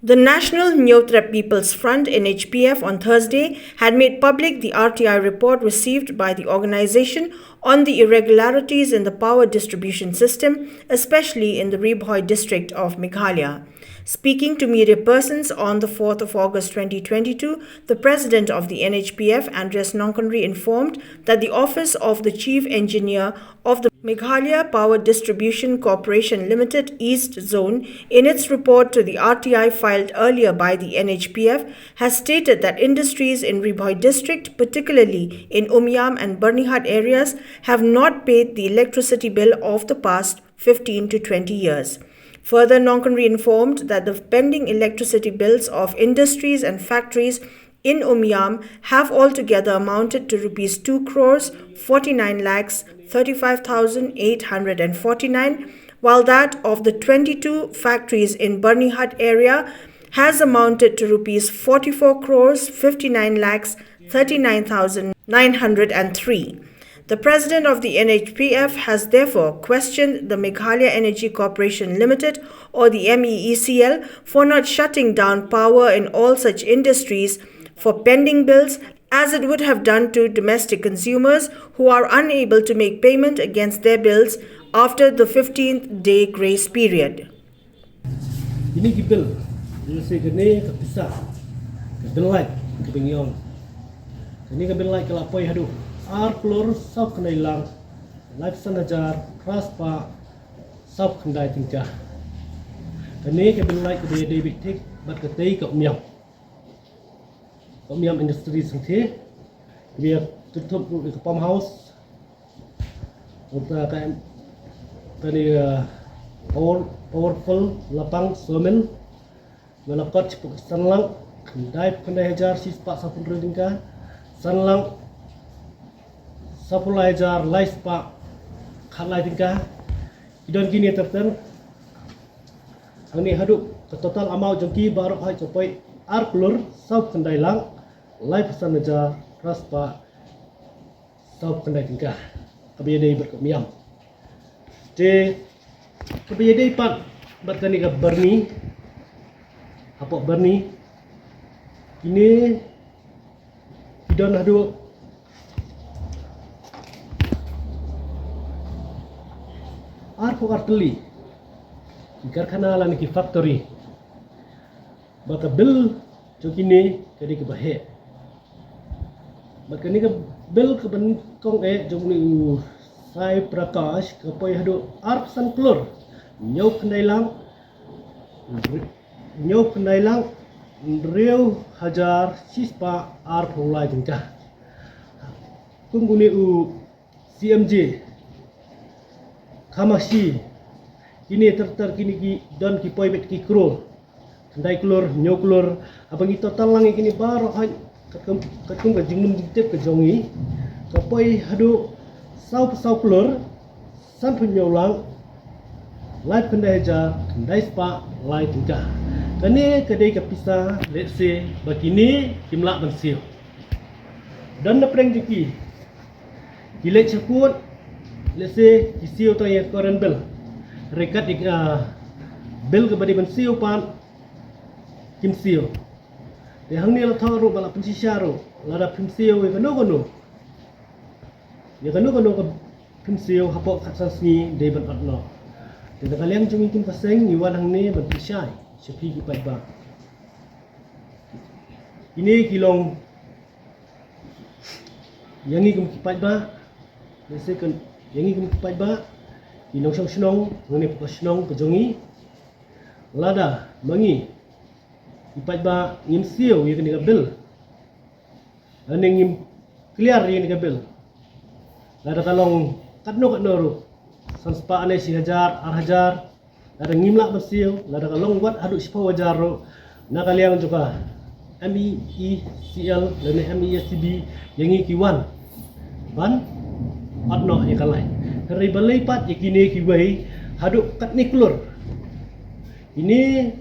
The National Hynniewtrep People's Front (NHPF) on Thursday had made public the RTI report received by the organization on the irregularities in the power distribution system, especially in the Ri Bhoi district of Meghalaya. Speaking to media persons on the 4th of August 2022, the president of the NHPF, Andreas Nonkonri, informed that the office of the chief engineer of the Meghalaya Power Distribution Corporation Limited East Zone, in its report to the RTI filed earlier by the NHPF, has stated that industries in Ri Bhoi district, particularly in Umyam and Barnihat areas, have not paid the electricity bill of the past 15 to 20 years. Further, Nonkonri informed that the pending electricity bills of industries and factories in Umyam have altogether amounted to Rs 2 crores 49 lakhs 35,849, while that of the 22 factories in Barnihat area has amounted to Rs 44 crores 59 lakhs 39,903. The president of the NHPF has therefore questioned the Meghalaya Energy Corporation Limited, or the MEECL, for not shutting down power in all such industries for pending bills, as it would have done to domestic consumers who are unable to make payment against their bills after the 15th day grace period. Ini bill, saya kena kepisah, kedelai, kebengiong. Ini kedelai kelapoi hadu. Crores sub kena hilang, life sanajar, raspa sub kena tingkah. Kini kedelai kedai David Tick, bat kedai Umyam. Umyam industri sengthi, biar tutup ke pump house. Untuk kani powerful lapang somen, melakot cepuk sanlang, kena hajar sispa sapun ringka, sanlang 10,000 life pak khalai tingkah idon kini terten angni haduk ke total amau jengki baru hai capai arklur sab kendai lang life sanaja raspa sab kendai tingkah kabiyadai berkemiam te kabiyadai pat bertani ke berni apok berni ini idon haduk Arko arteli, karkhana lan ki factory, baka bill jokini kadi ke bahe, baka ni ke bill ke benkong jomni sai prakash ke poi hadu arp san klor, nyau kendai lang, riu hajar sispa arp hulai tingkah, kungguni CMJ. Kamashi kini tertar kini ki don ki poi bet ki Crores kendai klor nyok klor abang itu total lang kini baru hai katung ka jingnum ditep ke jongi ka poi hadu sau klor san pun lang light kendai ja kendai spa light tingkah kani kedai ka pisa let's say bakini kimlak bensiu dan napreng jiki gilek cakut. Let's say isiu tu yang current bill, rekat bill kepada bensiu pan kimsiu. Di hang ni la tharu bala pensisyaru, lada kimsiu yang kanu. Ya kanu ke kimsiu hapok kat sasni day ban atno. Di kalian cumi kim paseng yuan hang ni ban pisai, sepi kipai ba. Ini kilong yang ni kim kipai ba. Let's say kan yang ini kepai ba inong senong ngene senong ke jongi lada mangi ipai ba ngim siu ye kena bil ane ngim clear ye kena bil lada kalong katno ru sanspa ane si hajar hajar lada ngimlak bersiu lada kalong buat aduk sipa wajar ro na kalian juga MEECL dan MESCB yang ini kiwan ban adno yang kalai hari balai pat ikini kiwai haduk kat ni klor ini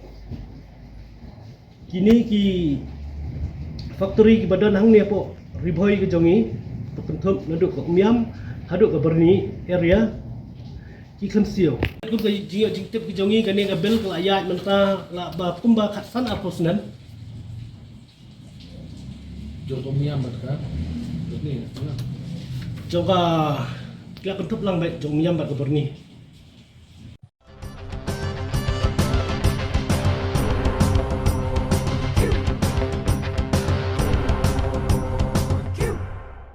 kini ki factory ki badan hang ni apa Ri Bhoi ke jongi pentum naduk ke Umyam haduk ke Berni area ki khamsio kun ka jing tip ki jongi kani ka bel ka ayat menta la ba kumba khatsan aposnan Jom miam kan? Ni. joka kila kan tup lang ba jong yam ba ka berni